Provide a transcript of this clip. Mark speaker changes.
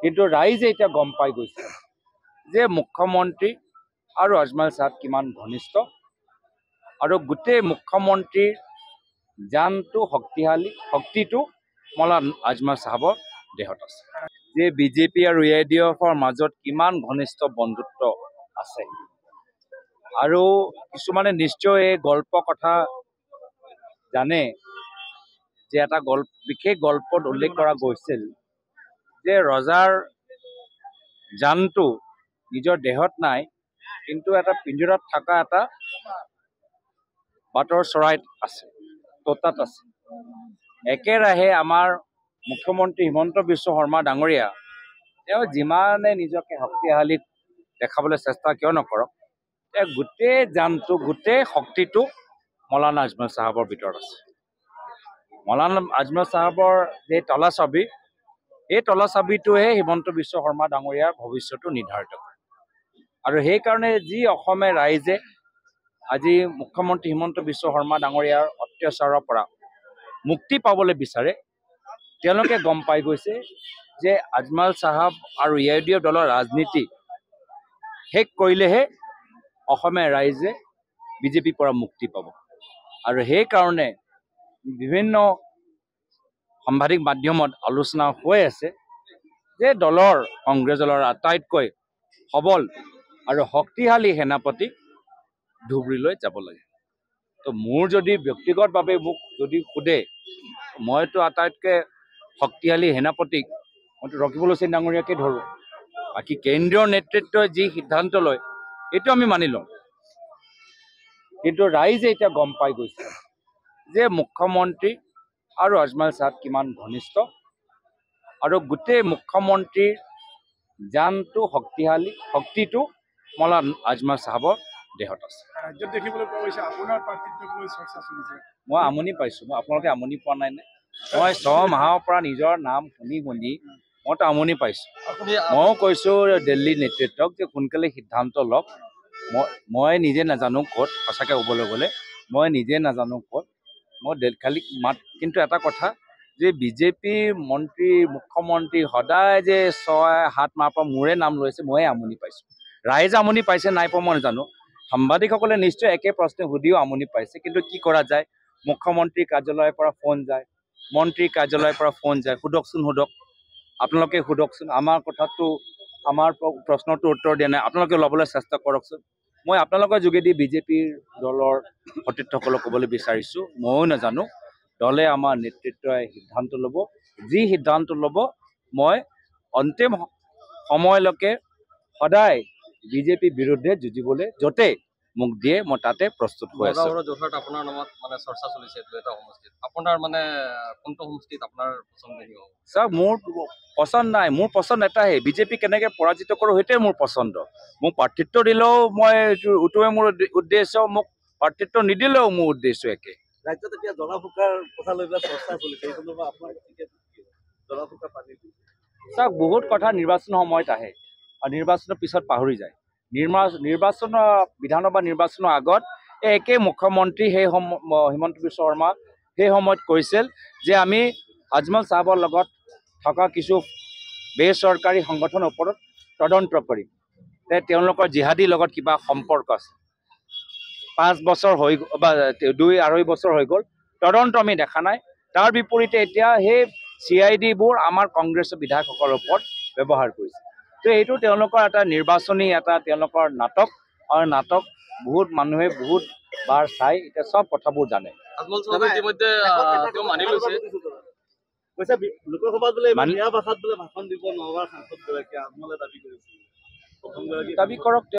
Speaker 1: কিন্তু ৰাইজে এতিয়া গম পাই গৈছে যে মুখ্যমন্ত্ৰী আৰু আজমল চাহাব কিমান ঘনিষ্ঠ আৰু গোটেই মুখ্যমন্ত্ৰীৰ জানটো শক্তিটো মৌলানা আজমল চাহাবৰ দেহত আছে। যে বিজেপি আৰু AIDFৰ মাজত কিমান ঘনিষ্ঠ বন্ধুত্ব আছে আৰু কিছুমানে নিশ্চয় এই গল্প কথা জানে যে এটা বিশেষ গল্পত উল্লেখ কৰা গৈছিল যে ৰজাৰ জানটো নিজৰ দেহত নাই, কিন্তু এটা পিঞ্জৰাত থকা এটা বাটৰ চৰাইত আছে, তোতাত আছে। একেৰাহে আমাৰ মুখ্যমন্ত্ৰী হিমন্ত বিশ্ব শৰ্মা ডাঙৰীয়া তেওঁ যিমানে নিজকে শক্তিশালী দেখাবলৈ চেষ্টা কিয় নকৰক, গোটেই জানটো গোটেই শক্তিটো মৌলানা আজমল চাহাবৰ ভিতৰত আছে। মৌলানা আজমল চাহাবৰ যে তলাচাবি, এই তলাচাবিটোহে হিমন্ত বিশ্ব শৰ্মা ডাঙৰীয়াৰ ভৱিষ্যতটো নিৰ্ধাৰিত কৰে। আৰু সেইকাৰণে যি অসমে ৰাইজে আজি মুখ্যমন্ত্ৰী হিমন্ত বিশ্ব শৰ্মা ডাঙৰীয়াৰ অত্যাচাৰৰ পৰা মুক্তি পাবলৈ বিচাৰে, তেওঁলোকে গম পাই গৈছে যে আজমল চাহাব আৰু AIDF দলৰ ৰাজনীতি শেষ কৰিলেহে অসমীয়া ৰাইজে বিজেপিৰ পৰা মুক্তি পাব। আৰু সেইকাৰণে বিভিন্ন সাংবাদিক মাধ্যমত আলোচনা হৈ আছে যে কংগ্ৰেছ দলৰ আটাইতকৈ সবল আৰু শক্তিশালী সেনাপতি ধুবুৰীলৈ যাব লাগে। তো মোৰ যদি ব্যক্তিগতভাৱে মোক যদি সোধে, মইতো আটাইতকৈ শক্তিশালী সেনাপতিক মইতো ৰকিবুল হুছেইন ডাঙৰীয়াকে ধৰোঁ। বাকী কেন্দ্ৰীয় নেতৃত্বই যি সিদ্ধান্ত লয় এইটো আমি মানি লওঁ। কিন্তু ৰাইজে এতিয়া গম পাই গৈছে যে মুখ্যমন্ত্ৰী আৰু আজমল চাহাব কিমান ঘনিষ্ঠ আৰু গোটেই মুখ্যমন্ত্ৰীৰ জানটো শক্তিটো মৌলানা আজমল চাহাবৰ দেহত আছে।
Speaker 2: ৰাজ্যত দেখিবলৈ পোৱা গৈছে আপোনাৰ প্ৰাৰ্থিত্বক লৈ চৰ্চা চলিছে।
Speaker 1: মই আমনি পাইছোঁ। আপোনালোকে আমনি পোৱা নাই নে? মই 6 মাহৰ পৰা নিজৰ নাম শুনি মইতো আমনি পাইছোঁ। ময়ো কৈছোঁ দিল্লী নেতৃত্বক যে সোনকালে সিদ্ধান্ত লওক। মই নিজে নাজানো ক'ত, সঁচাকৈ ক'বলৈ গ'লে মই নিজে নাজানো ক'ত। মই খালি কিন্তু এটা কথা যে বিজেপিৰ মুখ্যমন্ত্ৰী সদায় যে 6-7 মাহৰ পৰা মোৰে নাম লৈছে, ময়ে আমনি পাইছোঁ। ৰাইজে আমনি পাইছে নাই পোৱা মই নাজানো। সাংবাদিকসকলে নিশ্চয় একে প্ৰশ্ন সুধিও আমনি পাইছে। কিন্তু কি কৰা যায়, মুখ্যমন্ত্ৰীৰ কাৰ্যালয়ৰ পৰা ফোন যায়, মন্ত্ৰীৰ কাৰ্যালয়ৰ পৰা ফোন যায়। সোধক আপোনালোকে সোধকচোন। আমাৰ প্ৰশ্নটো উত্তৰ দিয়া নাই, আপোনালোকে ল'বলৈ চেষ্টা কৰকচোন। মই আপোনালোকৰ যোগেদি বিজেপিৰ দলৰ সতীৰ্থসকলক ক'বলৈ বিচাৰিছোঁ, ময়ো নাজানো। দলে আমাৰ নেতৃত্বই সিদ্ধান্ত ল'ব। যি সিদ্ধান্ত ল'ব মই অন্তিম সময়লৈকে সদায় বিজেপিৰ বিৰুদ্ধে যুঁজিবলৈ য'তে মোক দিয়ে মই তাতে প্ৰস্তুত হৈ আছোঁ।
Speaker 3: আপোনাৰ নামত মানে চৰ্চা চলিছে দুটা সমষ্টিত। আপোনাৰ মানে কোনটো সমষ্টিত আপোনাৰ পচন্দনীয়?
Speaker 1: চাওক, মোৰ পচন্দ নাই। মোৰ পচন্দ এটাহে, বিজেপি কেনেকৈ পৰাজিত কৰোঁ সেইটোৱে মোৰ পচন্দ। মোক প্ৰাৰ্থিত্ব দিলেও মই এইটোৱে মোৰ উদ্দেশ্য, মোক প্ৰাৰ্থিত্ব নিদিলেও মোৰ উদ্দেশ্য একে।
Speaker 4: ৰাজ্যত এতিয়া জলাভূকাৰ কথা লৈ পেলাই চৰ্চা চলিছে, এই সন্দৰ্ভত আপোনাৰ জলাভূকাৰ পানী?
Speaker 1: চাওক, বহুত কথা নিৰ্বাচনৰ সময়ত আহে আৰু নিৰ্বাচনৰ পিছত পাহৰি যায়। বিধানসভা নিৰ্বাচনৰ আগত একে মুখ্যমন্ত্ৰী হিমন্ত বিশ্ব শৰ্মা সেই সময়ত কৈছিল যে আমি আজমল চাহাবৰ লগত থকা কিছু বেচৰকাৰী সংগঠনৰ ওপৰত তদন্ত কৰিম। তেওঁলোকৰ জিহাদীৰ লগত কিবা সম্পৰ্ক আছে। 5 বছৰ হৈ বা 2-2.5 বছৰ হৈ গ'ল, তদন্ত আমি দেখা নাই। তাৰ বিপৰীতে এতিয়া সেই CIDবোৰ আমাৰ কংগ্ৰেছৰ বিধায়কসকলৰ ওপৰত ব্যৱহাৰ কৰিছে। তো এইটো তেওঁলোকৰ এটা নিৰ্বাচনী তেওঁলোকৰ নাটক, আৰু নাটক বহুত মানুহে বহুত বাৰ চাই এতিয়া চব কথাবোৰ জানে।
Speaker 3: আজমল চাহাবে ইতিমধ্যে মানি লৈছে,
Speaker 4: কৈছে লোকসভাত বোলে মিয়া ভাষাত বোলে ভাষণ দিব নগাঁৱৰ সাংসদগৰাকীয়ে, আজমলে দাবী কৰিছে।
Speaker 1: দাবী কৰক।